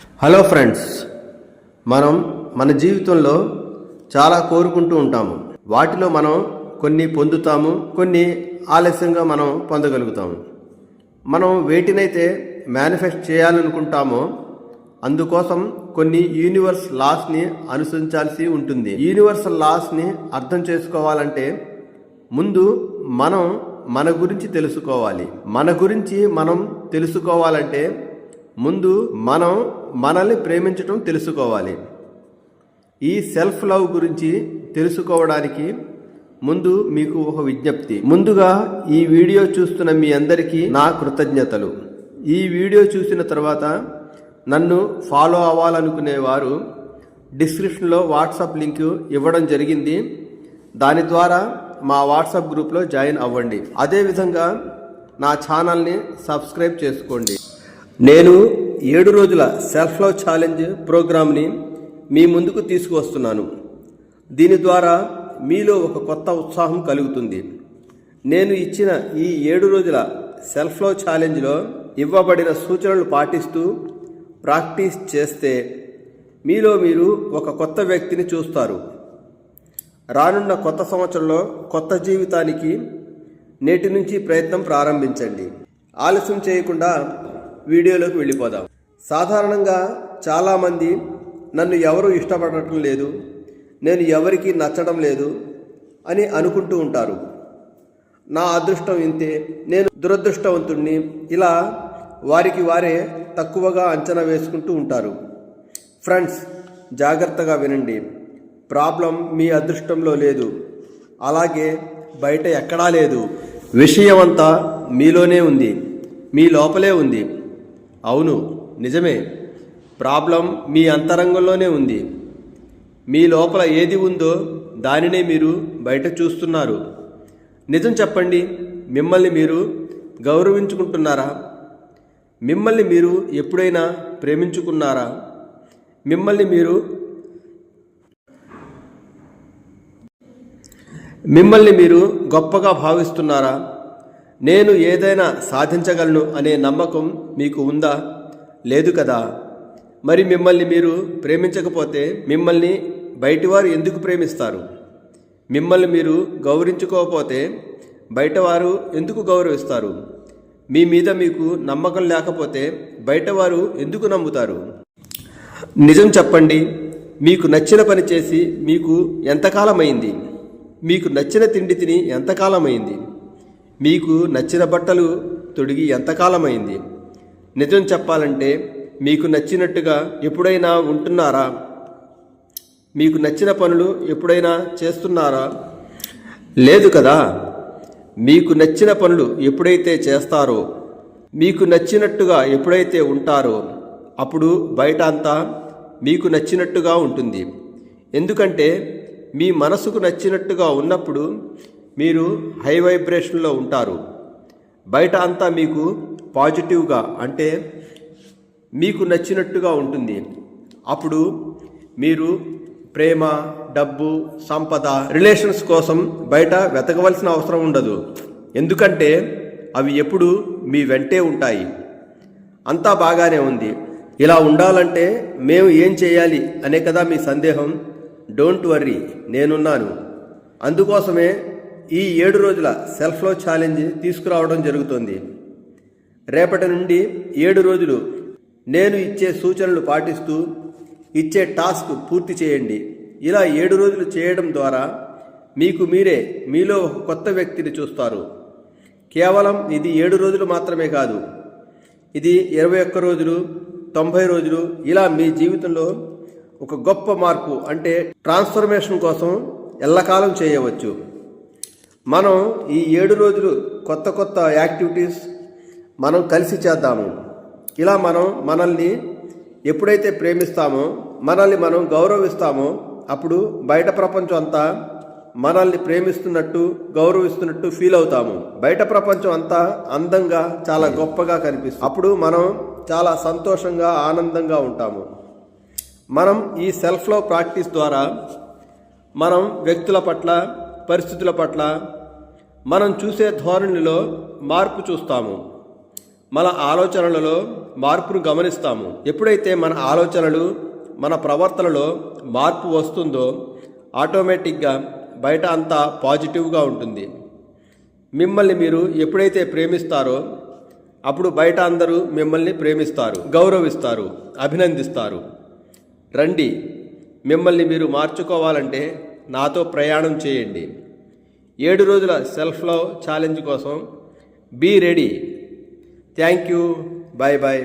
Hello friends, మన జీవితంలో చాలా కోరుకుంటూ ఉంటాము. వాటిలో మనం కొన్ని పొందుతాము, కొన్ని ఆలస్యంగా మనం పొందగలుగుతాము. మనం వేటినైతే మేనిఫెస్ట్ చేయాలనుకుంటామో అందుకోసం కొన్ని యూనివర్సల్ లాస్ని అనుసరించాల్సి ఉంటుంది. యూనివర్సల్ లాస్ని అర్థం చేసుకోవాలంటే ముందు మన గురించి తెలుసుకోవాలి. మన గురించి మనం తెలుసుకోవాలంటే ముందు మనల్ని ప్రేమించటం తెలుసుకోవాలి. ఈ సెల్ఫ్ లవ్ గురించి తెలుసుకోవడానికి ముందు మీకు ఒక విజ్ఞప్తి. ముందుగా ఈ వీడియో చూస్తున్న మీ అందరికీ నా కృతజ్ఞతలు. ఈ వీడియో చూసిన తర్వాత నన్ను ఫాలో అవ్వాలనుకునేవారు డిస్క్రిప్షన్లో వాట్సాప్ లింక్ ఇవ్వడం జరిగింది. దాని ద్వారా మా వాట్సాప్ గ్రూప్లో జాయిన్ అవ్వండి. అదేవిధంగా నా ఛానల్ని సబ్స్క్రైబ్ చేసుకోండి. నేను 7 రోజుల సెల్ఫ్ లవ్ ఛాలెంజ్ ప్రోగ్రామ్ని మీ ముందుకు తీసుకువస్తున్నాను. దీని ద్వారా మీలో ఒక కొత్త ఉత్సాహం కలుగుతుంది. నేను ఇచ్చిన ఈ 7 రోజుల సెల్ఫ్ లవ్ ఛాలెంజ్లో ఇవ్వబడిన సూచనలు పాటిస్తూ ప్రాక్టీస్ చేస్తే మీలో మీరు ఒక కొత్త వ్యక్తిని చూస్తారు. రానున్న కొత్త సంవత్సరంలో కొత్త జీవితానికి నేటి నుంచి ప్రయత్నం ప్రారంభించండి. ఆలస్యం చేయకుండా వీడియోలోకి వెళ్ళిపోదాం. సాధారణంగా చాలామంది నన్ను ఎవరు ఇష్టపడటం లేదు, నేను ఎవరికి నచ్చడం లేదు అని అనుకుంటూ ఉంటారు. నా అదృష్టం ఇంతే, నేను దురదృష్టవంతుణ్ణి, ఇలా వారికి వారే తక్కువగా అంచనా వేసుకుంటూ ఉంటారు. ఫ్రెండ్స్, జాగ్రత్తగా వినండి. ప్రాబ్లం మీ అదృష్టంలో లేదు, అలాగే బయట ఎక్కడా లేదు. విషయమంతా మీలోనే ఉంది, మీ లోపలే ఉంది. అవును, నిజమే. ప్రాబ్లం మీ అంతరంగంలోనే ఉంది. మీ లోపల ఏది ఉందో దానినే మీరు బయట చూస్తున్నారు. నిజం చెప్పండి, మిమ్మల్ని మీరు గౌరవించుకుంటున్నారా? మిమ్మల్ని మీరు ఎప్పుడైనా ప్రేమించుకున్నారా? మిమ్మల్ని మీరు గొప్పగా భావిస్తున్నారా? నేను ఏదైనా సాధించగలను అనే నమ్మకం మీకు ఉందా? లేదు కదా. మరి మిమ్మల్ని మీరు ప్రేమించకపోతే మిమ్మల్ని బయటివారు ఎందుకు ప్రేమిస్తారు? మిమ్మల్ని మీరు గౌరవించుకోకపోతే బయటవారు ఎందుకు గౌరవిస్తారు? మీ మీద మీకు నమ్మకం లేకపోతే బయటవారు ఎందుకు నమ్ముతారు? నిజం చెప్పండి, మీకు నచ్చిన పని చేసి మీకు ఎంతకాలమైంది? మీకు నచ్చిన తిండి తిని ఎంతకాలమైంది? మీకు నచ్చిన బట్టలు తొడిగి ఎంతకాలమైంది? నిజం చెప్పాలంటే మీకు నచ్చినట్టుగా ఎప్పుడైనా ఉంటున్నారా? మీకు నచ్చిన పనులు ఎప్పుడైనా చేస్తున్నారా? లేదు కదా. మీకు నచ్చిన పనులు ఎప్పుడైతే చేస్తారో, మీకు నచ్చినట్టుగా ఎప్పుడైతే ఉంటారో అప్పుడు బయట అంతా మీకు నచ్చినట్టుగా ఉంటుంది. ఎందుకంటే మీ మనసుకు నచ్చినట్టుగా ఉన్నప్పుడు మీరు హై వైబ్రేషన్లో ఉంటారు. బయట అంతా మీకు పాజిటివ్గా, అంటే మీకు నచ్చినట్టుగా ఉంటుంది. అప్పుడు మీరు ప్రేమ, డబ్బు, సంపద, రిలేషన్స్ కోసం బయట వెతకవలసిన అవసరం ఉండదు. ఎందుకంటే అవి ఎప్పుడు మీ వెంటే ఉంటాయి. అంతా బాగానే ఉంది. ఇలా ఉండాలంటే మేము ఏం చేయాలి అనే కదా మీ సందేహం. డోంట్ వర్రీ, నేనున్నాను. అందుకోసమే ఈ 7 రోజుల సెల్ఫ్ లవ్ ఛాలెంజ్ తీసుకురావడం జరుగుతుంది. రేపటి నుండి 7 రోజులు నేను ఇచ్చే సూచనలు పాటిస్తూ ఇచ్చే టాస్క్ పూర్తి చేయండి. ఇలా 7 రోజులు చేయడం ద్వారా మీకు మీరే మీలో ఒక కొత్త వ్యక్తిని చూస్తారు. కేవలం ఇది 7 రోజులు మాత్రమే కాదు, ఇది 21 రోజులు, 90 రోజులు, ఇలా మీ జీవితంలో ఒక గొప్ప మార్పు, అంటే ట్రాన్స్ఫర్మేషన్ కోసం ఎల్లకాలం చేయవచ్చు. మనం ఈ 7 రోజులు కొత్త కొత్త యాక్టివిటీస్ మనం కలిసి చేద్దాము. ఇలా మనల్ని ఎప్పుడైతే ప్రేమిస్తామో, మనల్ని మనం గౌరవిస్తామో అప్పుడు బయట ప్రపంచం అంతా మనల్ని ప్రేమిస్తున్నట్టు, గౌరవిస్తున్నట్టు ఫీల్ అవుతాము. బయట ప్రపంచం అంతా అందంగా, చాలా గొప్పగా కనిపిస్తుంది. అప్పుడు మనం చాలా సంతోషంగా, ఆనందంగా ఉంటాము. మనం ఈ సెల్ఫ్ లవ్ ప్రాక్టీస్ ద్వారా మనం వ్యక్తుల పట్ల, పరిస్థితుల పట్ల మనం చూసే ధోరణిలో మార్పు చూస్తాము. మన ఆలోచనలలో మార్పును గమనిస్తాము. ఎప్పుడైతే మన ఆలోచనలు, మన ప్రవర్తనలో మార్పు వస్తుందో ఆటోమేటిక్గా బయట అంతా పాజిటివ్గా ఉంటుంది. మిమ్మల్ని మీరు ఎప్పుడైతే ప్రేమిస్తారో అప్పుడు బయట అందరూ మిమ్మల్ని ప్రేమిస్తారు, గౌరవిస్తారు, అభినందిస్తారు. రండి, మిమ్మల్ని మీరు మార్చుకోవాలంటే నాతో ప్రయాణం చేయండి. 7 రోజుల సెల్ఫ్ లవ్ ఛాలెంజ్ కోసం be ready. Thank you. Bye bye.